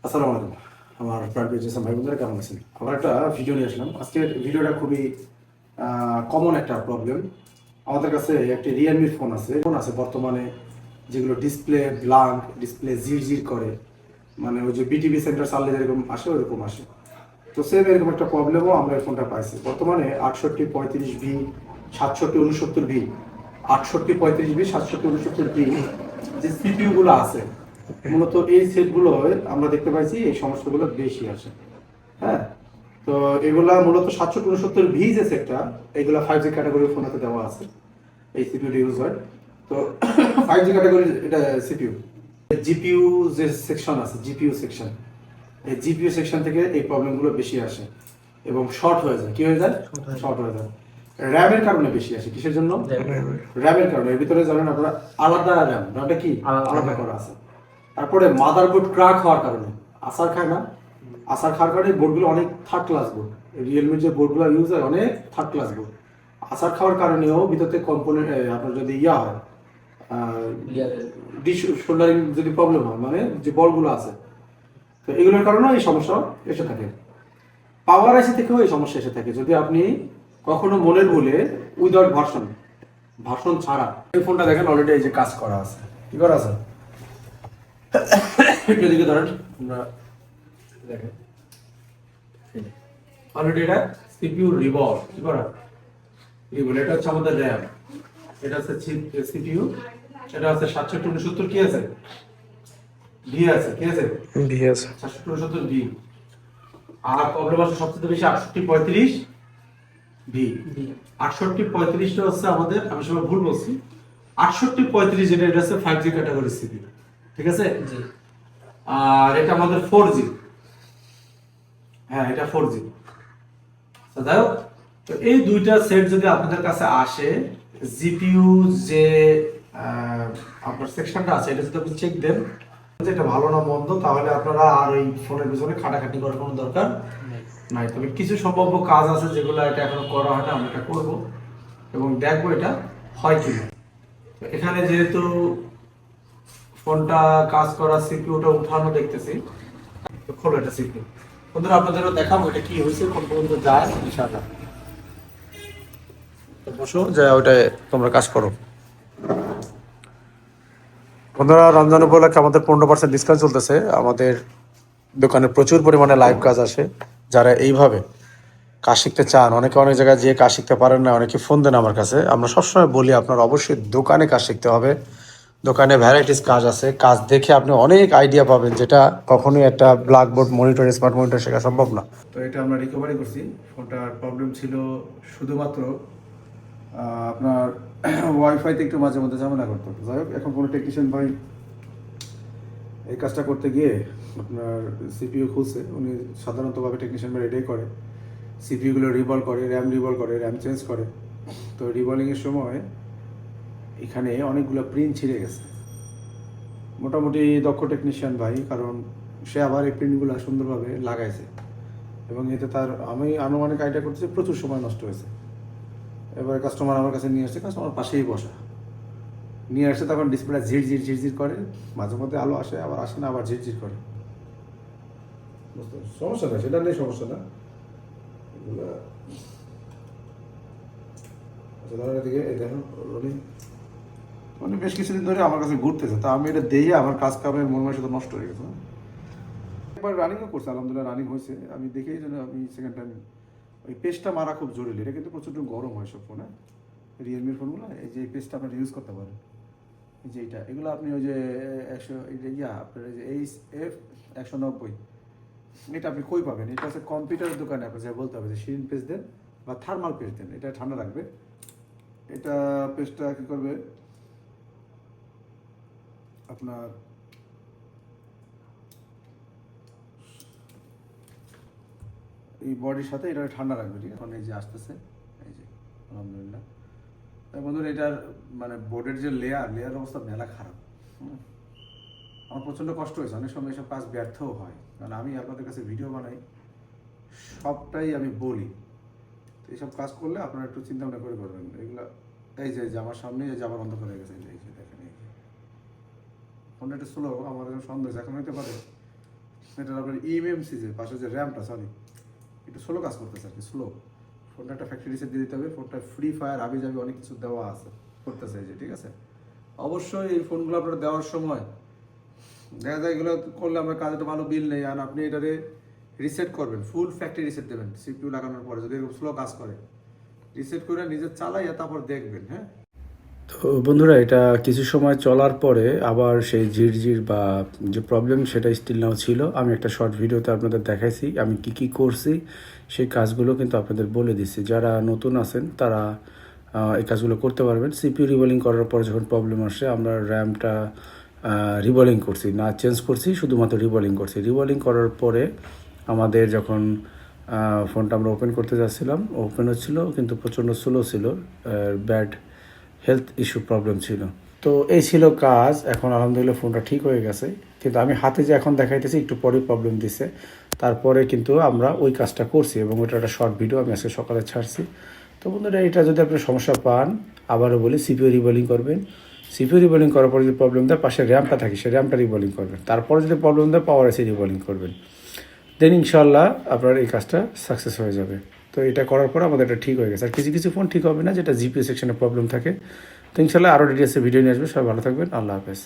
আসসালামু আলাইকুম আমার প্রাণ পেয়েছেন ভাই বন্ধুরা, কেমন আছেন? আমার একটা ভিডিও নিয়ে আসলাম। আজকের ভিডিওটা খুবই কমন একটা প্রবলেম। আমাদের কাছে একটি রিয়েলমির ফোন আছে বর্তমানে, যেগুলো ডিসপ্লে ব্লাঙ্ক, ডিসপ্লে জির করে, মানে ওই যে বিটিভি সেন্টার চাললে যেরকম আসে ওইরকম আসে। তো সেম এরকম একটা প্রবলেমও আমরা এই ফোনটা পাইছি। বর্তমানে 6835V, 6769V, 6835V, 6769V যে সিপিইউগুলো আছে, মূলত এই সেটগুলো আমরা দেখতে পাইছি এই সমস্যাগুলো বেশি আসে। হ্যাঁ, তো এগুলা মূলত 769V যে সেটটা, এগুলা 5G ক্যাটাগরির ফোনেতে দেওয়া আছে, এই সিপিইউ ইউজ হয়। তো 5G ক্যাটাগরির এটা সিপিইউ। জিপিইউ যে সেকশন আছে, জিপিইউ সেকশন, এই জিপিইউ সেকশন থেকে এই প্রবলেমগুলো বেশি আসে এবং শর্ট হয়ে যায়। কি হয়ে যায়? শর্ট হয়ে যায়। র্যামের কারণে বেশি আসে। কিসের জন্য? র্যামের কারণে। এর ভিতরে জানেন আপনারা আলাদা র্যামটা কি আলাদা করা আছে। তারপরে মাদারবোর্ড ক্র্যাক হওয়ার কারণে, আসার খায় না, আসার খাওয়ার কারণে বোর্ডগুলো অনেক থার্ড ক্লাস বোর্ড, রিয়েলমির যে বোর্ডগুলো ইউজ হয় অনেক থার্ড ক্লাস বোর্ড। আসার খাওয়ার কারণেও ভিতরতে কম্পোনেন্ট আপনার যদি হয়, ডিশ শোল্ডারিং যদি প্রবলেম হয়, মানে যে বলগুলো আছে, তো এগুলোর কারণেও এই সমস্যা এসে থাকে। পাওয়ার আইসি থেকেও এই সমস্যা এসে থাকে যদি আপনি কখনো মনের ভুলে উইদাউট ভার্সন ছাড়া এই ফোনটা দেখেন, অলরেডি এই যে কাজ করা আছে। কি করা আছে? একটু দিকে ধরেন, আমরা দেখেন অলরেডি এটা সিপিইউ রিভলভ। কি করা? রিভলভ। এটা হচ্ছে আমাদের র্যাম, এটা হচ্ছে সিপিইউ, এটা হচ্ছে 769 কি আছে, ভি আছে। কি আছে? ভি আছে, 769 ভি। আর প্রবলেম আছে সবচেয়ে বেশি 6835 ভি। 6835টা হচ্ছে আমাদের, আমি সবাই ভুল বলছি, 6835 যেটা, এটা হচ্ছে 5G ক্যাটাগরি সিপিইউ। ঠিক আছে? জি। আর এটা আমাদের 4G। হ্যাঁ, এটা 4G। তো যাই হোক, তো এই দুইটা সেট যদি আপনাদের কাছে আসে, জিপিইউ যে আপনার সেকশনটা আছে, এটা যদি আপনি চেক দেন এটা ভালো না মন্দ, তাহলে আপনারা আর এই ফোনের পিছনে খাটাখাটি করার কোনো দরকার নাই। তবে কিছু সম্ভাব্য কাজ আছে যেগুলো এটা এখনো করা হয় না, আমরা এটা করবো এবং দেখবো এটা হয় কিনা। এখানে যেহেতু ফোনটা কাজ করা, সিপিইউটা উঠানো দেখতেছি, তো খোলো এটা সিপিইউ। বন্ধুরা আপনাদেরও দেখাবো এটা কি হয়েছে, কোন পর্যন্ত যায় ইনশাআল্লাহ। তো বসো, যা ওইটায় তোমরা কাজ করো। বন্ধুরা, রমজান উপলক্ষে আমাদের 15% ডিসকাউন্ট চলতেছে। আমাদের দোকানে প্রচুর পরিমাণে লাইভ কাজ আসে। যারা এইভাবে কাজ শিখতে চান, অনেকে অনেক জায়গায় যেয়ে কাজ শিখতে পারেন না, অনেকে ফোন দেন আমার কাছে। আমরা সবসময় বলি আপনার অবশ্যই দোকানে কাজ শিখতে হবে। দোকানে ভ্যারাইটিস কাজ আছে, কাজ দেখে আপনি অনেক আইডিয়া পাবেন, যেটা কখনোই একটা ব্ল্যাকবোর্ড মনিটর, স্মার্ট মনিটর শেখা সম্ভব না। তো এটা আমরা রিকভারি করছি। ফোনটার প্রবলেম ছিল শুধুমাত্র আপনার ওয়াইফাইতে একটু মাঝে মধ্যে ঝামেলা করতো। যাই হোক, এখন কোনো টেকনিশিয়ান ভাই এই কাজটা করতে গিয়ে আপনার সিপিইউ খুলছে। উনি সাধারণতভাবে টেকনিশিয়ান ভাই এটাই করে, সিপিইউগুলো রিভলভ করে, র্যাম চেঞ্জ করে। তো রিভলিংয়ের সময় এখানে অনেকগুলো প্রিন্ট ছিঁড়ে গেছে। মোটামুটি দক্ষ টেকনিশিয়ান ভাই, কারণ সে আবার এই প্রিন্টগুলো সুন্দরভাবে লাগাইছে এবং এতে তার, আমি আনুমানিক আইডিয়া করতেছি, প্রচুর সময় নষ্ট হয়েছে। এবার কাস্টমার আমার কাছে নিয়ে আসছে, কাস্টমার পাশেই বসা, নিয়ে আসছে, তখন ডিসপ্লে ঝিরঝির করে, মাঝে মধ্যে আলো আসে, আবার আসে না, আবার ঝিরঝির করে। সমস্যা না, সেটা নেই, সমস্যা না। এগুলো আচ্ছা, ধরেন এদিকে এই দেখেন, মানে বেশ কিছুদিন ধরে আমার কাছে ঘুরতেছে, তা আমি এটা দিয়ে আমার কাজ কামের মন মানসিকতা নষ্ট হয়ে গেছে। একবার রানিংও করছে, আলহামদুলিল্লাহ রানিং হয়েছে। আমি দেখেই যেন আমি সেকেন্ড টাইম, ওই পেস্টটা মারা খুব জরুরি। এটা কিন্তু প্রচুর গরম হয় সব ফোনে, রিয়েলমির ফোনগুলো। এই যে পেস্টটা আপনার ইউজ করতে পারেন, এই যে এইটা, এগুলো আপনি ওই যে 100, এই যে আপনার এই যে H190, এটা আপনি কই পাবেন? এটা হচ্ছে কম্পিউটারের দোকানে আপনি যা বলতে হবে যে শিরিন পেস্ট দেন বা থার্মাল পেস্ট দেন, এটা ঠান্ডা রাখবে। এটা পেস্টটা কী করবে আপনার, এই বডির সাথে এটা ঠান্ডা রাখবে। ঠিক আছে, এখন এই যে আসতেছে, এই যে আলহামদুলিল্লাহ। তাই বন্ধুরা, এটার মানে বোর্ডের যে লেয়ার অবস্থা মেলা খারাপ। আমার প্রচণ্ড কষ্ট হয়েছে, অনেক সময় এসব কাজ ব্যর্থও হয়, কারণ আমি আপনাদের কাছে ভিডিও বানাই, সবটাই আমি বলি। তো এইসব কাজ করলে আপনারা একটু চিন্তা ভাবনা করে করবেন এগুলো। এই যে আমার সামনে যে আবার বন্ধ করে গেছে, এই যে দেখেন, এই যে ফোনটা একটু স্লো, আমার এখন সন্দেহ এখন হইতে পারে এটা আপনার ইএমএমসি যে পাশে যে র্যামটা একটু স্লো কাজ করতেছে আর কি, স্লো। ফোনটা একটা ফ্যাক্টরি রিসেট দিয়ে দিতে হবে। ফোনটা ফ্রি ফায়ার হাবি জাবি অনেক কিছু দেওয়া আছে, করতেছে এই যে, ঠিক আছে। অবশ্যই এই ফোনগুলো আপনারা দেওয়ার সময় দেখা যায় এগুলো করলে আমরা কাজে ভালো বিল নেই, আর আপনি এটারে রিসেট করবেন, ফুল ফ্যাক্টরি রিসেট দেবেন সিপিইউ লাগানোর পরে, যদি এরকম স্লো কাজ করে রিসেট করে নিজে চালাইয়া তারপর দেখবেন। হ্যাঁ, তো বন্ধুরা, এটা কিছু সময় চলার পরে আবার সেই ঝিরঝির বা যে প্রবলেম সেটা স্টিল নাও ছিল। আমি একটা শর্ট ভিডিওতে আপনাদের দেখাইছি আমি কি কি করছি, সেই কাজগুলো কিন্তু আপনাদের বলে দিচ্ছি। যারা নতুন আছেন তারা এই কাজগুলো করতে পারবেন। সিপিইউ রিবোলিং করার পর যখন প্রবলেম আসে, আমরা র্যামটা রিবোলিং করছি, না চেঞ্জ করছি, শুধুমাত্র রিবোলিং করছি। রিবোলিং করার পরে আমাদের যখন ফোনটা আমরা ওপেন করতে যাচ্ছিলাম, ওপেন হচ্ছিল কিন্তু প্রচণ্ড স্লো ছিল, ব্যাড হেলথ ইস্যু প্রবলেম ছিল। তো এই ছিল কাজ। এখন আলহামদুলিল্লাহ ফোনটা ঠিক হয়ে গেছে, কিন্তু আমি হাতে যে এখন দেখাইতেছি একটু পরে প্রবলেম দিছে। তারপরে কিন্তু আমরা ওই কাজটা করছি এবং ওইটা একটা শর্ট ভিডিও আমি আজকে সকালে ছাড়ছি। তো বন্ধুরা, এটা যদি আপনি সমস্যা পান, আবারও বলি সিপিইউ রিবোলিং করবেন। সিপিইউ রিবোলিং করার পরে যদি প্রবলেম দেয়, পাশে র্যামটা থাকে সেই র্যামটা রিবোলিং করবেন। তারপরে যদি প্রবলেম দেয়, পাওয়ার এসে রিবোলিং করবেন। দেন ইনশাল্লাহ আপনার এই কাজটা সাকসেস হয়ে যাবে। তো এটা করার পর আমাদের এটা ঠিক হয়ে গেছে। আর কিছু কিছু ফোন ঠিক হবে না, যেটা জিপিএস সেকশনে প্রবলেম থাকে। তো ইনশাল্লাহ আরও ডিটেলসে ভিডিও নিয়ে আসবে। সবাই ভালো থাকবেন। আল্লাহ হাফেজ।